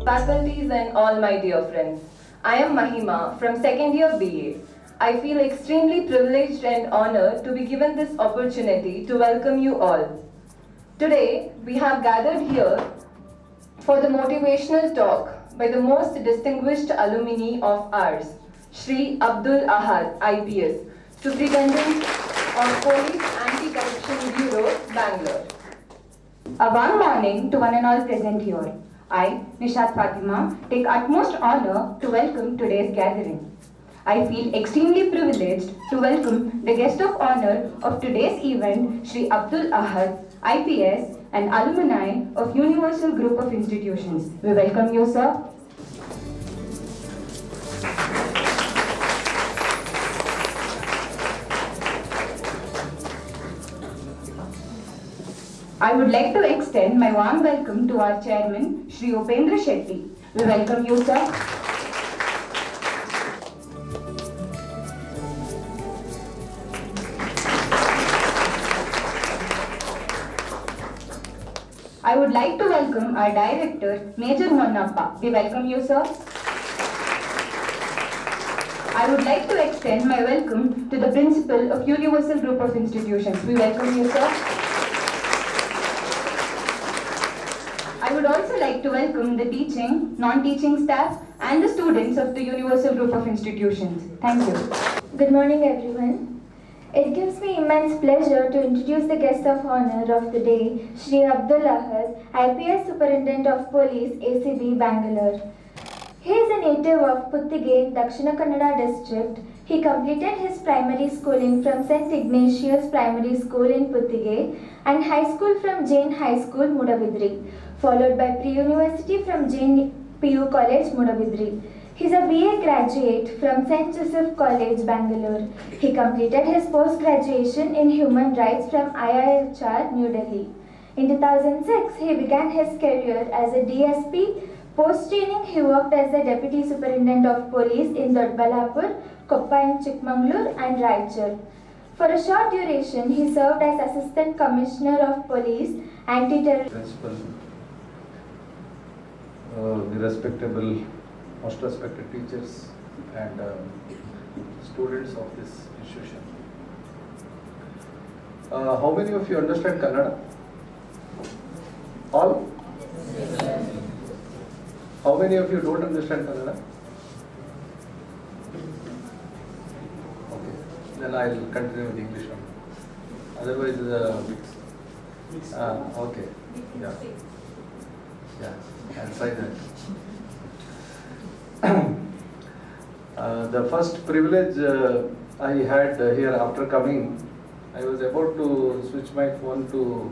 faculties and all my dear friends. I am Mahima from second year BA. I feel extremely privileged and honored to be given this opportunity to welcome you all. Today, we have gathered here for the motivational talk by the most distinguished alumni of ours, Shri Abdul Ahad, IPS, Superintendent of Police Anti-Corruption Bureau, Bangalore. A warm morning to one and all present here. I, Nishat Fatima, take utmost honor to welcome today's gathering. I feel extremely privileged to welcome the guest of honor of today's event, Shri Abdul Ahad, IPS, and alumni of Universal Group of Institutions. We welcome you, sir. I would like to extend my warm welcome to our chairman, Shri Upendra Shetty. We welcome you, sir. I would like to welcome our director, Major Monnappa. We welcome you, sir. I would like to extend my welcome to the principal of Universal Group of Institutions. We welcome you, sir. I would also like to welcome the teaching, non-teaching staff and the students of the Universal Group of Institutions. Thank you. Good morning, everyone. It gives me immense pleasure to introduce the guest of honor of the day, Shri Abdul Ahad, IPS Superintendent of Police, ACB, Bangalore. He is a native of Puttige, Dakshina Kannada district. He completed his primary schooling from St. Ignatius Primary School in Puttige and high school from Jain High School, Mudabidri, followed by pre-university from Jain PU College, Mudabidri. He is a BA graduate from St. Joseph College, Bangalore. He completed his post-graduation in Human Rights from IIHR, New Delhi. In 2006, he began his career as a DSP. Post-training, he worked as the Deputy Superintendent of Police in Dodbalapur, Koppa in Chikmagalur and Raichur. For a short duration, he served as Assistant Commissioner of Police, Anti-Terrorism. Principal, the most respected teachers and students of this institution. How many of you understand Kannada? All? How many of you don't understand Kannada? Okay, then I'll continue with English one. Otherwise, okay, yeah, I'll try that. The first privilege I had here after coming, I was about to switch my phone to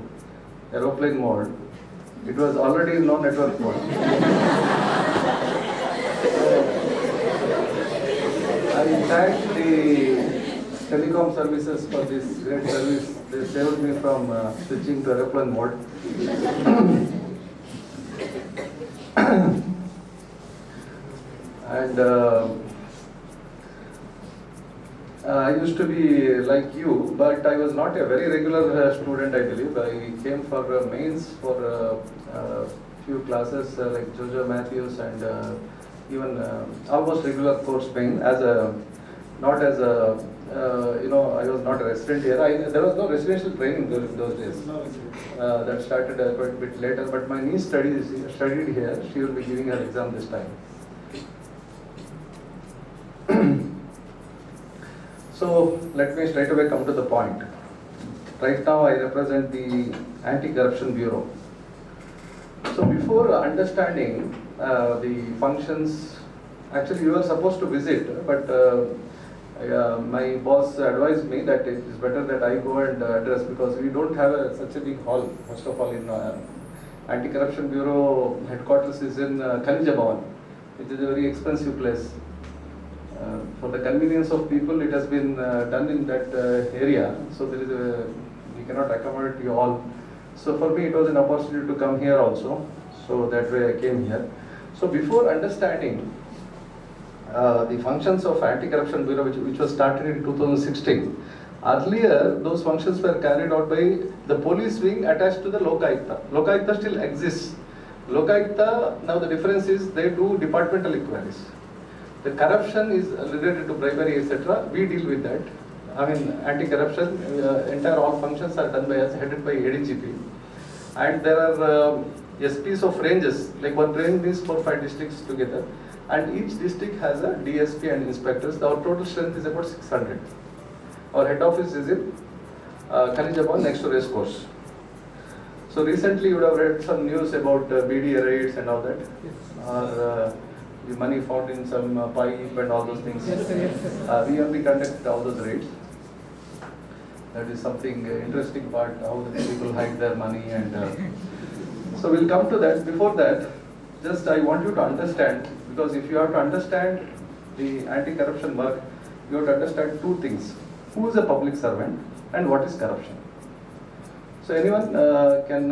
aeroplane mode. It was already no network mode. I thank the telecom services for this great service. They saved me from switching to aeroplane mode. And I used to be like you, but I was not a very regular student, I believe. I came for mains for a few classes like Jojo Matthews and even almost regular course main as a, not as a, I was not a resident here. There was no residential training during those days. That started quite a bit later, but my niece studied here. She will be giving her exam this time. So let me straight away come to the point. Right now I represent the Anti-Corruption Bureau. So before understanding the functions, actually you were supposed to visit, but my boss advised me that it is better that I go and address, because we don't have such a big hall. First of all, in Anti-Corruption Bureau headquarters is in Khanija Bhavan, which is a very expensive place. For the convenience of people, it has been done in that area, so we cannot accommodate you all. So for me, it was an opportunity to come here also. So that way I came here. So before understanding the functions of Anti-Corruption Bureau, which was started in 2016, earlier those functions were carried out by the police wing attached to the Lokayukta. Lokayukta still exists, Lokayukta, now the difference is they do departmental inquiries. The corruption is related to bribery, etc. We deal with that. I mean, anti-corruption, entire all functions are done by us, headed by ADGP. And there are SPs of ranges, like one range is 4-5 districts together. And each district has a DSP and inspectors. Our total strength is about 600. Our head office is in Khalijaban, next to race course. So recently you would have read some news about BDA raids and all that. Or the money found in some pipe and all those things. We only conduct all those raids. That is something interesting part, how the people hide their money and so we'll come to that. Before that, just I want you to understand, because if you have to understand the anti-corruption work, you have to understand two things. Who is a public servant and what is corruption? So anyone can,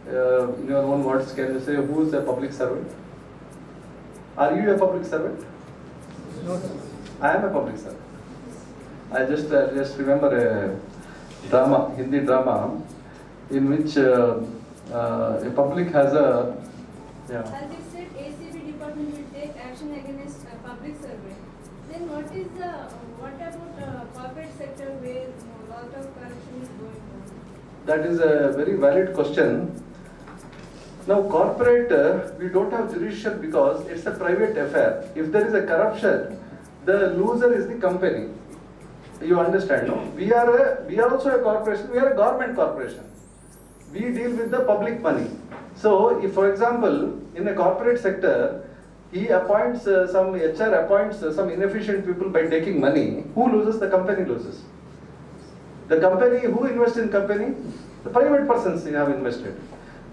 in your own words, can you say who is a public servant? Are you a public servant? No, sir. I am a public servant. I just remember a drama, Hindi drama, in which a public has a, yeah. As you said, ACB department will take action against a public servant. Then what about corporate sector where a lot of corruption is going on? That is a very valid question. Now corporate, we don't have jurisdiction because it's a private affair. If there is a corruption, the loser is the company. You understand, no? We are also a corporation, we are a government corporation. We deal with the public money. So if, for example, in a corporate sector, he appoints some HR appoints some inefficient people by taking money, who loses? The company loses. The company, who invests in company? The private persons have invested.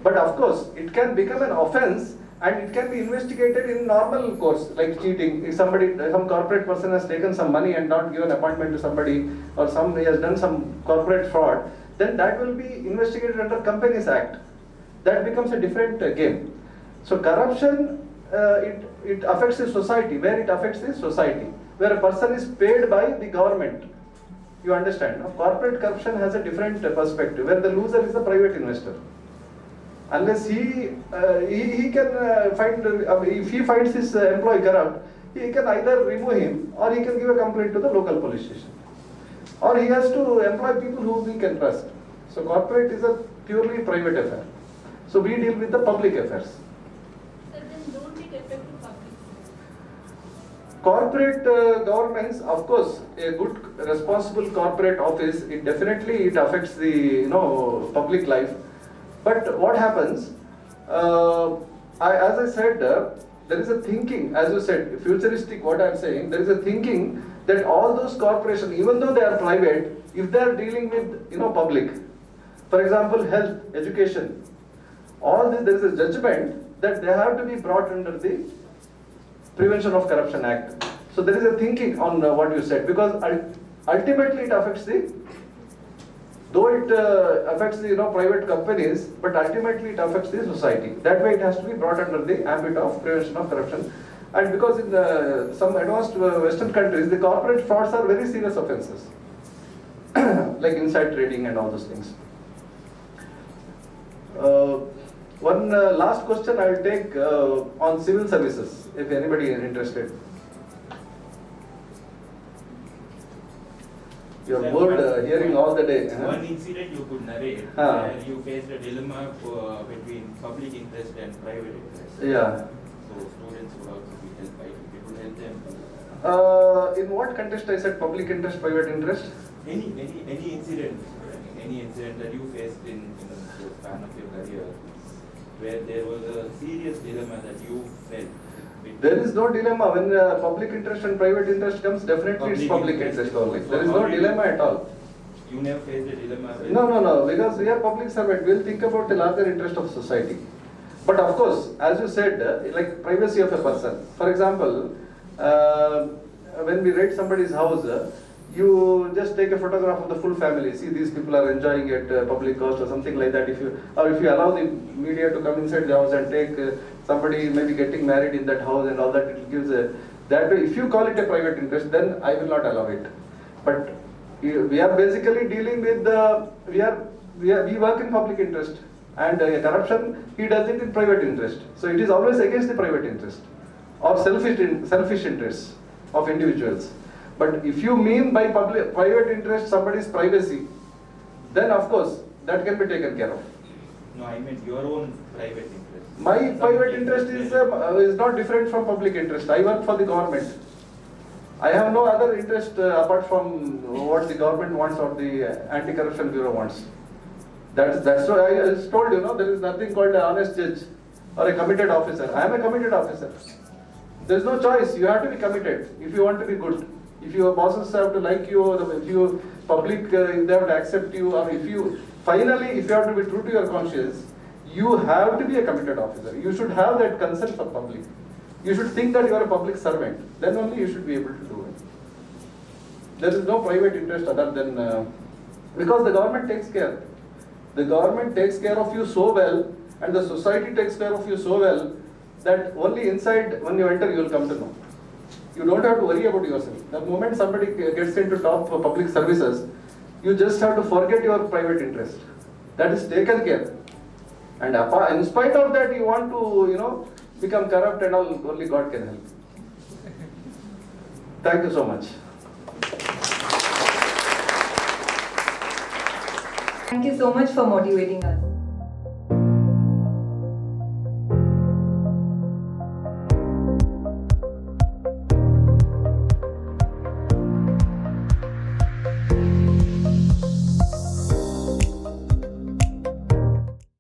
But of course, it can become an offense and it can be investigated in normal course, like cheating. If some corporate person has taken some money and not given appointment to somebody, or somebody has done some corporate fraud, then that will be investigated under Companies Act. That becomes a different game. So corruption, it affects the society. Where it affects the society? Where a person is paid by the government. You understand? Now, corporate corruption has a different perspective, where the loser is the private investor. Unless he can find, if he finds his employee corrupt, he can either remove him or he can give a complaint to the local police station. Or he has to employ people who he can trust. So corporate is a purely private affair. So we deal with the public affairs. So then don't it affect the public? Corporate governments, of course, a good responsible corporate office, it definitely affects the public life. But what happens? As I said, there is a thinking, as you said, futuristic. What I am saying, there is a thinking that all those corporations, even though they are private, if they are dealing with public, for example, health, education, all this, there is a judgment that they have to be brought under the Prevention of Corruption Act. So there is a thinking on what you said, because ultimately it affects though it affects the private companies, but ultimately it affects the society. That way it has to be brought under the ambit of prevention of corruption. And because in some advanced Western countries, the corporate frauds are very serious offences, like inside trading and all those things. One last question I will take on civil services, if anybody is interested. You are bored hearing all the day. One incident you could narrate where you faced a dilemma between public interest and private interest. Yeah. So students would also be helped by it. It would help them. In what context I said public interest, private interest? Any incident, any incident that you faced in the span of your career, where there was a serious dilemma that you felt. There is no dilemma. When public interest and private interest comes, definitely it's public interest only. So there is no dilemma at all. You never faced a dilemma? No, because we are public servant. We'll think about the larger interest of society. But of course, as you said, like privacy of a person. For example, when we raid somebody's house, you just take a photograph of the full family. See, these people are enjoying at public cost or something like that. If you allow the media to come inside the house and take somebody maybe getting married in that house and all that, it gives that way. If you call it a private interest, then I will not allow it. But we are basically dealing with we work in public interest. And corruption, he does it in private interest. So it is always against the private interest or selfish interests of individuals. But if you mean by private interest somebody's privacy, then of course that can be taken care of. No, I meant your own private interest. My private interest is not different from public interest. I work for the government. I have no other interest apart from what the government wants or the Anti-Corruption Bureau wants. That's why I told you, there is nothing called an honest judge or a committed officer. I am a committed officer. There is no choice. You have to be committed if you want to be good. If your bosses have to like you, or if you public if they have to accept you, or if you have to be true to your conscience, you have to be a committed officer. You should have that concern for public. You should think that you are a public servant. Then only you should be able to do it. There is no private interest other than because the government takes care. The government takes care of you so well, and the society takes care of you so well, that only inside when you enter you will come to know. You don't have to worry about yourself. The moment somebody gets into top public services, you just have to forget your private interest. That is taken care. And in spite of that, you want to, become corrupt and all, only God can help. Thank you so much. Thank you so much for motivating us.